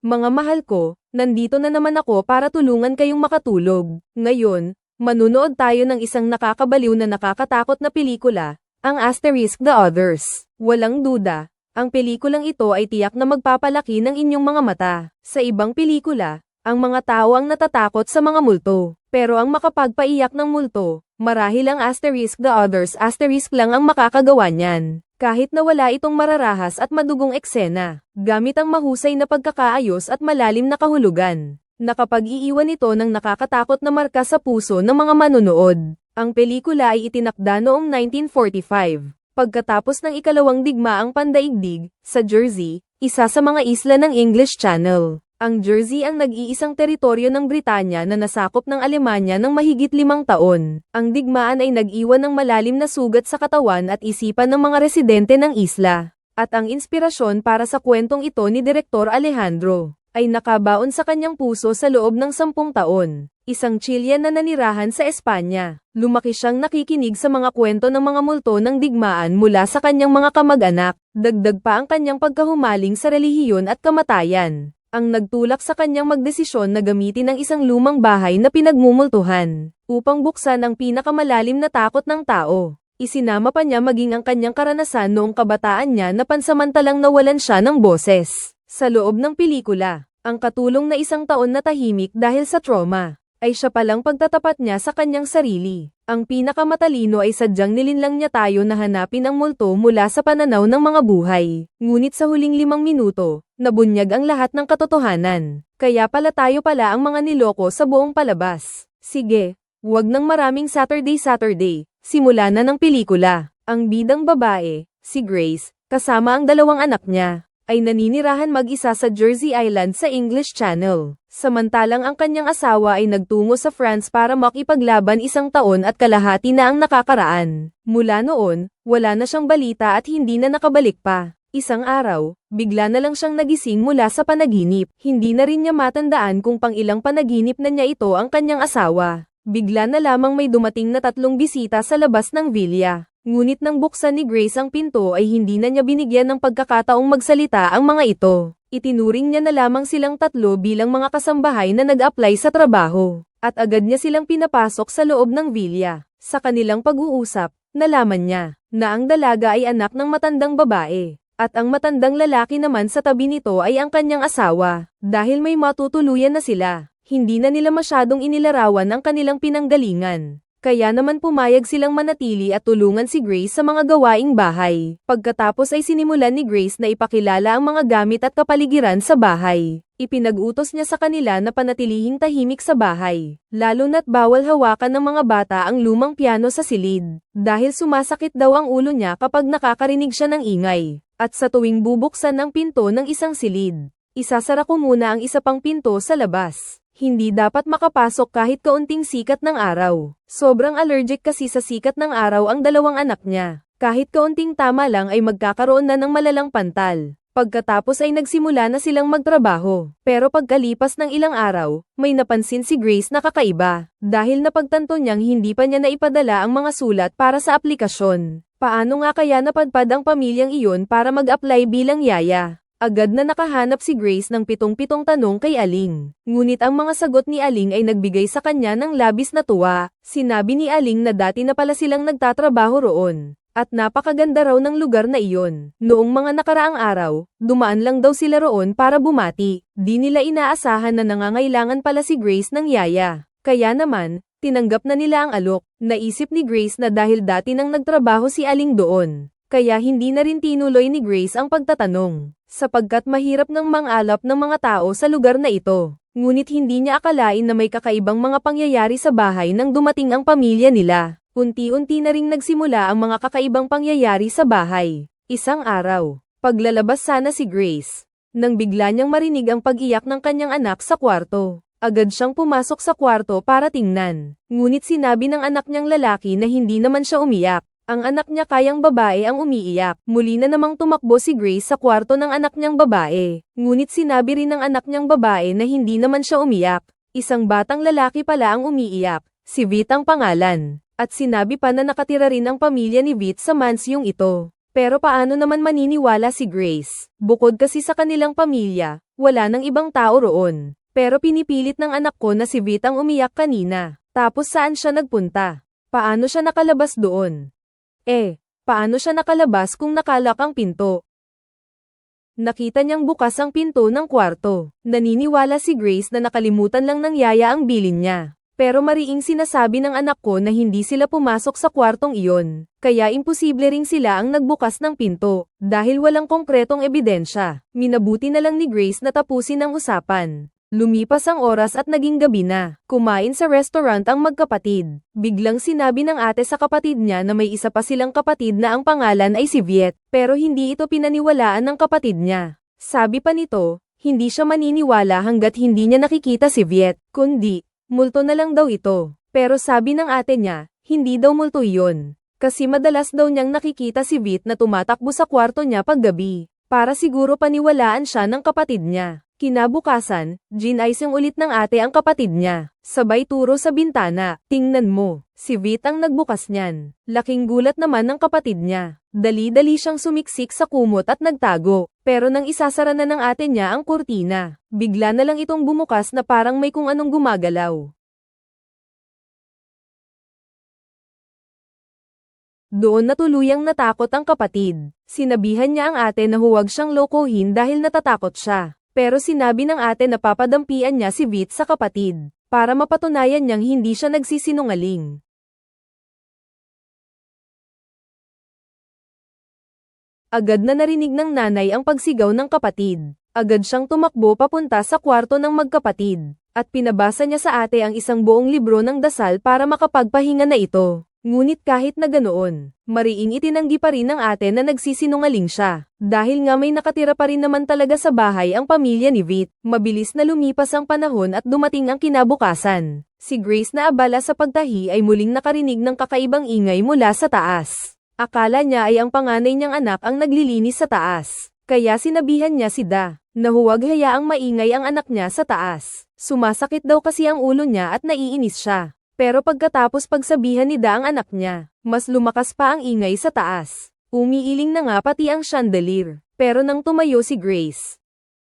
Mga mahal ko, nandito na naman ako para tulungan kayong makatulog. Ngayon, manunood tayo ng isang nakakabaliw na nakakatakot na pelikula, ang Asterisk the Others. Walang duda, ang pelikulang ito ay tiyak na magpapalaki ng inyong mga mata. Sa ibang pelikula, ang mga tao ang natatakot sa mga multo. Pero ang makapagpaiyak ng multo, marahil ang Asterisk the Others asterisk lang ang makakagawa niyan. Kahit na wala itong mararahas at madugong eksena, gamit ang mahusay na pagkakaayos at malalim na kahulugan, nakapag-iiwan ito ng nakakatakot na marka sa puso ng mga manunood. Ang pelikula ay itinakda noong 1945, pagkatapos ng ikalawang digmaang pandaigdig, sa Jersey, isa sa mga isla ng English Channel. Ang Jersey ang nag-iisang teritoryo ng Britanya na nasakop ng Alemanya ng mahigit 5 taon. Ang digmaan ay nag-iwan ng malalim na sugat sa katawan at isipan ng mga residente ng isla. At ang inspirasyon para sa kwentong ito ni Direktor Alejandro ay nakabaon sa kanyang puso sa loob ng 10 taon. Isang Chilean na nanirahan sa Espanya. Lumaki siyang nakikinig sa mga kwento ng mga multo ng digmaan mula sa kanyang mga kamag-anak. Dagdag pa ang kanyang pagkahumaling sa relihiyon at kamatayan, ang nagtulak sa kanyang magdesisyon na gamitin ang isang lumang bahay na pinagmumultuhan upang buksan ang pinakamalalim na takot ng tao. Isinama pa niya maging ang kanyang karanasan noong kabataan niya na pansamantalang nawalan siya ng boses. Sa loob ng pelikula, ang katulong na 1 taon na tahimik dahil sa trauma, ay siya palang pagtatapat niya sa kanyang sarili. Ang pinakamatalino ay sadyang nilinlang niya tayo na hanapin ang multo mula sa pananaw ng mga buhay. Ngunit sa huling 5 minuto, nabunyag ang lahat ng katotohanan. Kaya pala tayo pala ang mga niloko sa buong palabas. Sige, wag nang maraming Saturday. Simula na ng pelikula. Ang bidang babae, si Grace, kasama ang 2 anak niya, ay naninirahan mag-isa sa Jersey Island sa English Channel. Samantalang ang kanyang asawa ay nagtungo sa France para makipaglaban 1 taon at kalahati na ang nakakaraan. Mula noon, wala na siyang balita at hindi na nakabalik pa. Isang araw, bigla na lang siyang nagising mula sa panaginip. Hindi na rin niya matandaan kung pang-ilang panaginip na niya ito ang kanyang asawa. Bigla na lamang may dumating na 3 bisita sa labas ng villa. Ngunit nang buksan ni Grace ang pinto ay hindi na niya binigyan ng pagkakataong magsalita ang mga ito. Itinuring niya na lamang silang 3 bilang mga kasambahay na nag-apply sa trabaho. At agad niya silang pinapasok sa loob ng villa. Sa kanilang pag-uusap, nalaman niya na ang dalaga ay anak ng matandang babae. At ang matandang lalaki naman sa tabi nito ay ang kanyang asawa. Dahil may matutuluyan na sila, hindi na nila masyadong inilarawan ang kanilang pinanggalingan. Kaya naman pumayag silang manatili at tulungan si Grace sa mga gawaing bahay. Pagkatapos ay sinimulan ni Grace na ipakilala ang mga gamit at kapaligiran sa bahay. Ipinag-utos niya sa kanila na panatilihing tahimik sa bahay, lalo na't bawal hawakan ng mga bata ang lumang piano sa silid, dahil sumasakit daw ang ulo niya kapag nakakarinig siya ng ingay. At sa tuwing bubuksan ang pinto ng isang silid, isasara ko muna ang isa pang pinto sa labas. Hindi dapat makapasok kahit kaunting sikat ng araw. Sobrang allergic kasi sa sikat ng araw ang 2 anak niya. Kahit kaunting tama lang ay magkakaroon na ng malalang pantal. Pagkatapos ay nagsimula na silang magtrabaho. Pero pagkalipas ng ilang araw, may napansin si Grace na kakaiba. Dahil napagtanto niyang hindi pa niya naipadala ang mga sulat para sa aplikasyon. Paano nga kaya napadpad ang pamilyang iyon para mag-apply bilang yaya? Agad na nakahanap si Grace ng 7 tanong kay Aling. Ngunit ang mga sagot ni Aling ay nagbigay sa kanya ng labis na tuwa. Sinabi ni Aling na dati na pala silang nagtatrabaho roon. At napakaganda raw ng lugar na iyon. Noong mga nakaraang araw, dumaan lang daw sila roon para bumati. Di nila inaasahan na nangangailangan pala si Grace ng yaya. Kaya naman, tinanggap na nila ang alok. Naisip ni Grace na dahil dati nang nagtrabaho si Aling doon, kaya hindi na rin tinuloy ni Grace ang pagtatanong, sapagkat mahirap ng mangalap ng mga tao sa lugar na ito. Ngunit hindi niya akalain na may kakaibang mga pangyayari sa bahay nang dumating ang pamilya nila. Unti-unti na ring nagsimula ang mga kakaibang pangyayari sa bahay. Isang araw, paglalabas sana si Grace, nang bigla niyang marinig ang pag-iyak ng kanyang anak sa kwarto. Agad siyang pumasok sa kwarto para tingnan. Ngunit sinabi ng anak niyang lalaki na hindi naman siya umiyak. Ang anak niya kayang babae ang umiiyak. Muli na namang tumakbo si Grace sa kwarto ng anak niyang babae. Ngunit sinabi rin ng anak niyang babae na hindi naman siya umiyak. Isang batang lalaki pala ang umiiyak, si Vit ang pangalan. At sinabi pa na nakatira rin ang pamilya ni Vit sa mansyong ito. Pero paano naman maniniwala si Grace? Bukod kasi sa kanilang pamilya, wala nang ibang tao roon. Pero pinipilit ng anak ko na si Vit ang umiyak kanina. Tapos saan siya nagpunta? Paano siya nakalabas doon? Paano siya nakalabas kung nakalak ang pinto? Nakita niyang bukas ang pinto ng kwarto. Naniniwala si Grace na nakalimutan lang ng yaya ang bilin niya. Pero mariing sinasabi ng anak ko na hindi sila pumasok sa kwartong iyon, kaya imposible ring sila ang nagbukas ng pinto, dahil walang konkretong ebidensya. Minabuti na lang ni Grace na tapusin ang usapan. Lumipas ang oras at naging gabi na. Kumain sa restaurant ang magkapatid. Biglang sinabi ng ate sa kapatid niya na may isa pa silang kapatid na ang pangalan ay si Viet, pero hindi ito pinaniwalaan ng kapatid niya. Sabi pa nito, hindi siya maniniwala hanggat hindi niya nakikita si Viet, kundi multo na lang daw ito. Pero sabi ng ate niya, hindi daw multo iyon. Kasi madalas daw niyang nakikita si Vit na tumatakbo sa kwarto niya paggabi. Para siguro paniwalaan siya ng kapatid niya. Kinabukasan, ginayang ulit ng ate ang kapatid niya. Sabay turo sa bintana, tingnan mo, si Vit ang nagbukas niyan. Laking gulat naman ng kapatid niya. Dali-dali siyang sumiksik sa kumot at nagtago. Pero nang isasara na ng ate niya ang kurtina, bigla na lang itong bumukas na parang may kung anong gumagalaw. Doon na tuluyang natakot ang kapatid. Sinabihan niya ang ate na huwag siyang lokohin dahil natatakot siya. Pero sinabi ng ate na papadampian niya si Vit sa kapatid, para mapatunayan niyang hindi siya nagsisinungaling. Agad na narinig ng nanay ang pagsigaw ng kapatid. Agad siyang tumakbo papunta sa kwarto ng magkapatid, at pinabasa niya sa ate ang isang buong libro ng dasal para makapagpahinga na ito. Ngunit kahit na ganoon, mariing itinanggi pa rin ng ate na nagsisinungaling siya. Dahil nga may nakatira pa rin naman talaga sa bahay ang pamilya ni Vit. Mabilis na lumipas ang panahon at dumating ang kinabukasan. Si Grace na abala sa pagtahi ay muling nakarinig ng kakaibang ingay mula sa taas. Akala niya ay ang panganay niyang anak ang naglilinis sa taas. Kaya sinabihan niya si Da, na huwag hayaang maingay ang anak niya sa taas. Sumasakit daw kasi ang ulo niya at naiinis siya. Pero pagkatapos pagsabihan ni Da ang anak niya, mas lumakas pa ang ingay sa taas. Umiiling na nga pati ang chandelier. Pero nang tumayo si Grace,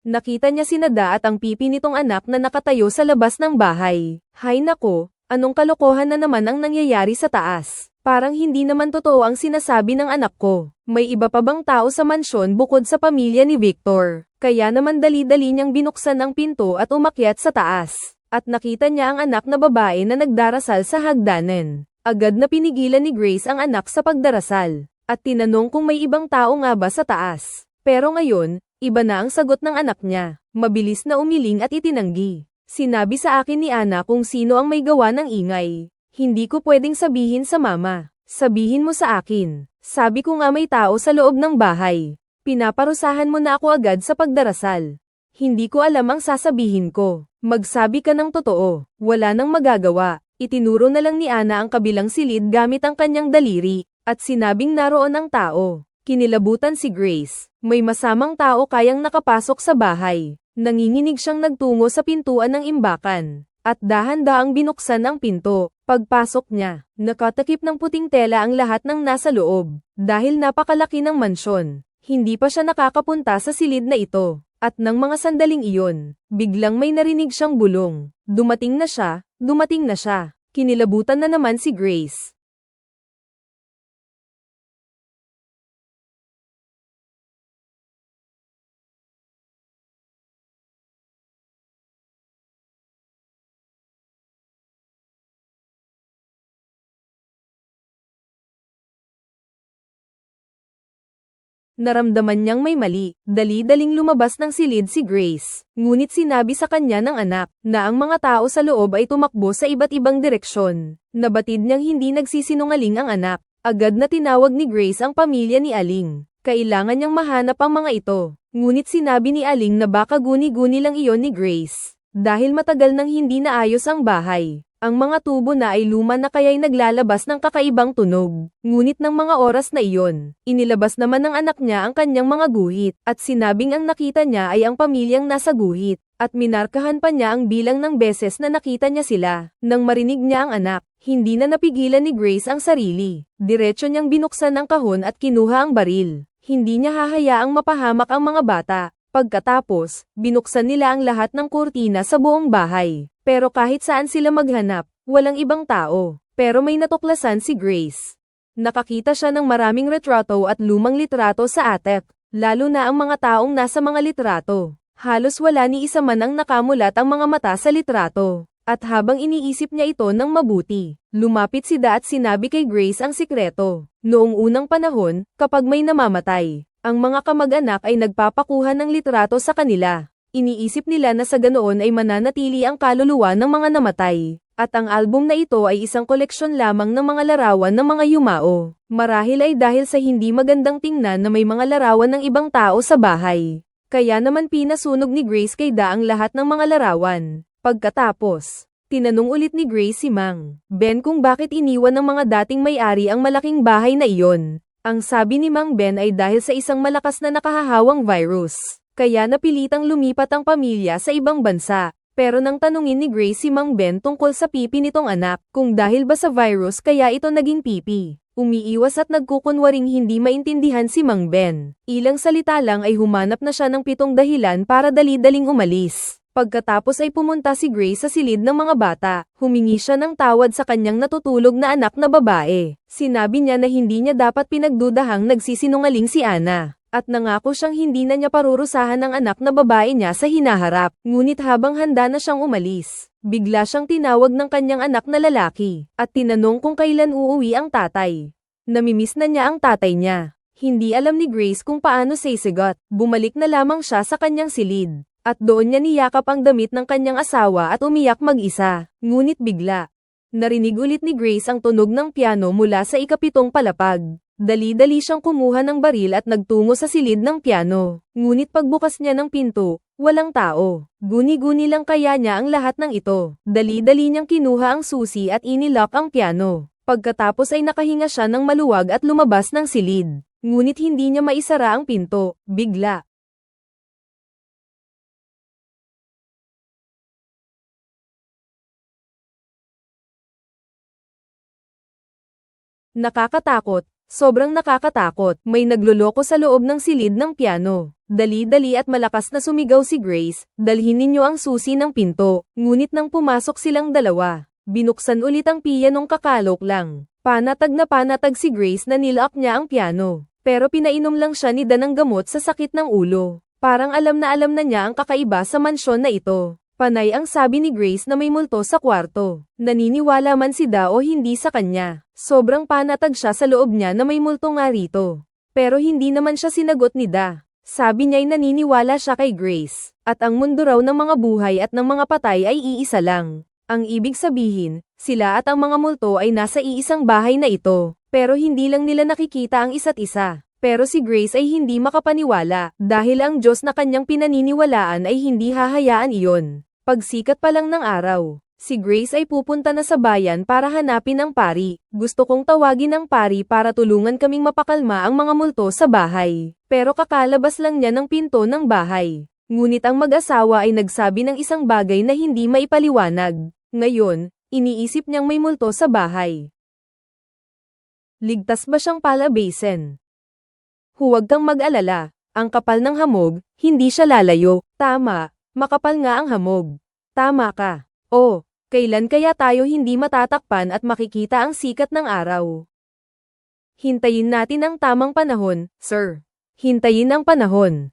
nakita niya si Da at ang pipi nitong anak na nakatayo sa labas ng bahay. Hay nako, anong kalokohan na naman ang nangyayari sa taas? Parang hindi naman totoo ang sinasabi ng anak ko. May iba pa bang tao sa mansyon bukod sa pamilya ni Victor? Kaya naman dali-dali niyang binuksan ang pinto at umakyat sa taas. At nakita niya ang anak na babae na nagdarasal sa hagdanan. Agad na pinigilan ni Grace ang anak sa pagdarasal. At tinanong kung may ibang tao nga ba sa taas. Pero ngayon, iba na ang sagot ng anak niya. Mabilis na umiling at itinanggi. Sinabi sa akin ni Ana kung sino ang may gawa ng ingay. Hindi ko pwedeng sabihin sa mama. Sabihin mo sa akin. Sabi ko nga may tao sa loob ng bahay. Pinaparusahan mo na ako agad sa pagdarasal. Hindi ko alam ang sasabihin ko. Magsabi ka ng totoo. Wala nang magagawa. Itinuro na lang ni Ana ang kabilang silid gamit ang kanyang daliri. At sinabing naroon ang tao. Kinilabutan si Grace. May masamang tao kayang nakapasok sa bahay. Nanginginig siyang nagtungo sa pintuan ng imbakan. At dahan-daang binuksan ang pinto. Pagpasok niya, nakatakip ng puting tela ang lahat ng nasa loob. Dahil napakalaki ng mansyon, hindi pa siya nakakapunta sa silid na ito. At nang mga sandaling iyon, biglang may narinig siyang bulong. Dumating na siya, dumating na siya. Kinilabutan na naman si Grace. Naramdaman niyang may mali. Dali-daling lumabas ng silid si Grace. Ngunit sinabi sa kanya ng anak na ang mga tao sa loob ay tumakbo sa iba't ibang direksyon. Nabatid niyang hindi nagsisinungaling ang anak. Agad na tinawag ni Grace ang pamilya ni Aling. Kailangan niyang mahanap ang mga ito. Ngunit sinabi ni Aling na baka guni-guni lang iyon ni Grace. Dahil matagal nang hindi naayos ang bahay. Ang mga tubo na ay luma na kaya'y naglalabas ng kakaibang tunog. Ngunit ng mga oras na iyon, inilabas naman ng anak niya ang kanyang mga guhit, at sinabing ang nakita niya ay ang pamilyang nasa guhit. At minarkahan pa niya ang bilang ng beses na nakita niya sila. Nang marinig niya ang anak, hindi na napigilan ni Grace ang sarili. Diretso niyang binuksan ang kahon at kinuha ang baril. Hindi niya hahayaang mapahamak ang mga bata. Pagkatapos, binuksan nila ang lahat ng kurtina sa buong bahay. Pero kahit saan sila maghanap, walang ibang tao. Pero may natuklasan si Grace. Nakakita siya ng maraming retrato at lumang litrato sa atep, lalo na ang mga taong nasa mga litrato. Halos wala ni isa man ang nakamulat ang mga mata sa litrato. At habang iniisip niya ito ng mabuti, lumapit si Da at sinabi kay Grace ang sikreto. Noong unang panahon, kapag may namamatay, ang mga kamag-anak ay nagpapakuha ng litrato sa kanila. Iniisip nila na sa ganoon ay mananatili ang kaluluwa ng mga namatay. At ang album na ito ay isang koleksyon lamang ng mga larawan ng mga yumao. Marahil ay dahil sa hindi magandang tingnan na may mga larawan ng ibang tao sa bahay. Kaya naman pinasunog ni Grace kay Da ang lahat ng mga larawan. Pagkatapos, tinanong ulit ni Grace si Mang Ben kung bakit iniwan ng mga dating may-ari ang malaking bahay na iyon. Ang sabi ni Mang Ben ay dahil sa isang malakas na nakahahawang virus. Kaya napilitang lumipat ang pamilya sa ibang bansa. Pero nang tanungin ni Grace si Mang Ben tungkol sa pipi nitong anak, kung dahil ba sa virus kaya ito naging pipi. Umiiwas at nagkukunwaring hindi maintindihan si Mang Ben. Ilang salita lang ay humanap na siya ng 7 dahilan para dali-daling umalis. Pagkatapos ay pumunta si Grace sa silid ng mga bata. Humingi siya ng tawad sa kanyang natutulog na anak na babae. Sinabi niya na hindi niya dapat pinagdudahang nagsisinungaling si Ana. At nangako siyang hindi na niya parurusahan ang anak na babae niya sa hinaharap. Ngunit habang handa na siyang umalis, bigla siyang tinawag ng kanyang anak na lalaki, at tinanong kung kailan uuwi ang tatay. Namimiss na niya ang tatay niya. Hindi alam ni Grace kung paano sisigot. Bumalik na lamang siya sa kanyang silid, at doon niya niyakap ang damit ng kanyang asawa at umiyak mag-isa. Ngunit bigla, narinig ulit ni Grace ang tunog ng piano mula sa ika-7 palapag. Dali-dali siyang kumuha ng baril at nagtungo sa silid ng piano. Ngunit pagbukas niya ng pinto, walang tao. Guni-guni lang kaya niya ang lahat ng ito. Dali-dali niyang kinuha ang susi at inilock ang piano. Pagkatapos ay nakahinga siya ng maluwag at lumabas ng silid. Ngunit hindi niya maisara ang pinto. Bigla, nakakatakot. Sobrang nakakatakot. May nagloloko sa loob ng silid ng piano. Dali-dali at malakas na sumigaw si Grace, dalhin ninyo ang susi ng pinto. Ngunit nang pumasok silang dalawa, binuksan ulit ang pianong kakalok lang. Panatag si Grace na nilock niya ang piano. Pero pinainom lang siya ni Dan ng gamot sa sakit ng ulo. Parang alam na niya ang kakaiba sa mansyon na ito. Panay ang sabi ni Grace na may multo sa kwarto. Naniniwala man si Da o hindi sa kanya. Sobrang panatag siya sa loob niya na may multo nga rito. Pero hindi naman siya sinagot ni Da. Sabi niya'y naniniwala siya kay Grace. At ang mundo raw ng mga buhay at ng mga patay ay iisa lang. Ang ibig sabihin, sila at ang mga multo ay nasa iisang bahay na ito. Pero hindi lang nila nakikita ang isa't isa. Pero si Grace ay hindi makapaniwala dahil ang Diyos na kanyang pinaniniwalaan ay hindi hahayaan iyon. Pagsikat pa lang ng araw, si Grace ay pupunta na sa bayan para hanapin ang pari. Gusto kong tawagin ang pari para tulungan kaming mapakalma ang mga multo sa bahay. Pero kakalabas lang niya ng pinto ng bahay. Ngunit ang mag-asawa ay nagsabi ng isang bagay na hindi maipaliwanag. Ngayon, iniisip niyang may multo sa bahay. Ligtas ba siyang palabasin? Huwag kang mag-alala, ang kapal ng hamog, hindi siya lalayo. Tama, makapal nga ang hamog. Tama ka. Oh, kailan kaya tayo hindi matatakpan at makikita ang sikat ng araw? Hintayin natin ang tamang panahon, sir. Hintayin ang panahon.